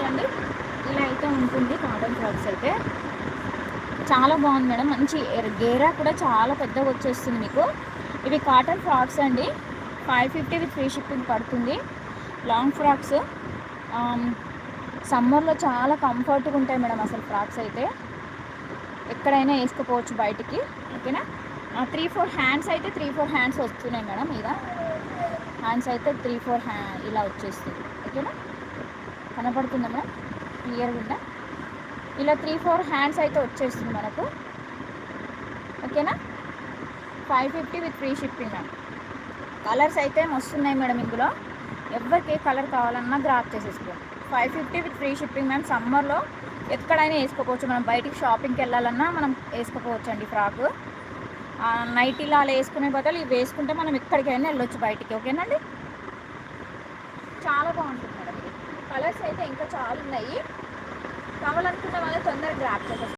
చూడండి, ఇలా అయితే ఉంటుంది కాటన్ ఫ్రాక్స్ అయితే. చాలా బాగుంది మేడం, మంచి గేరా కూడా చాలా పెద్దగా వచ్చేస్తుంది మీకు. ఇవి కాటన్ ఫ్రాక్స్ అండి, 550 విత్ ఫ్రీ షిప్పింగ్ పడుతుంది. లాంగ్ ఫ్రాక్స్ సమ్మర్లో చాలా కంఫర్ట్గా ఉంటాయి మేడం. అసలు ఫ్రాక్స్ అయితే ఎక్కడైనా వేసుకోపోవచ్చు బయటికి, ఓకేనా. 3-4 హ్యాండ్స్ అయితే 3-4 హ్యాండ్స్ వస్తున్నాయి మేడం. ఇక హ్యాండ్స్ అయితే 3-4 ఇలా వచ్చేస్తుంది, ఓకేనా. కనపడుతుందా మేడం, క్లియర్గా ఉందా? ఇలా 3-4 హ్యాండ్స్ అయితే వచ్చేస్తుంది మనకు, ఓకేనా. 550 with free shipping madam. Colours అయితే మస్తున్నాయి మేడం. ఇందులో ఎవరికి ఏ కలర్ కావాలన్నా గ్రాప్ చేసేసుకోండి. 550 విత్ ఫ్రీ షిప్పింగ్ మ్యామ్. సమ్మర్లో ఎక్కడైనా వేసుకోపోవచ్చు, మనం బయటికి షాపింగ్కి వెళ్ళాలన్నా మనం వేసుకోపోవచ్చు అండి ఫ్రాక్. నైటీలో అలా వేసుకునే బదులు ఇవి వేసుకుంటే మనం ఎక్కడికైనా వెళ్ళొచ్చు బయటికి, ఓకేనండి. చాలా బాగుంటుంది మేడం. ఇది కలర్స్ అయితే ఇంకా చాలా ఉన్నాయి. కావాలనుకున్న వాళ్ళు తొందరగా గ్రాప్ చేసేసుకోండి.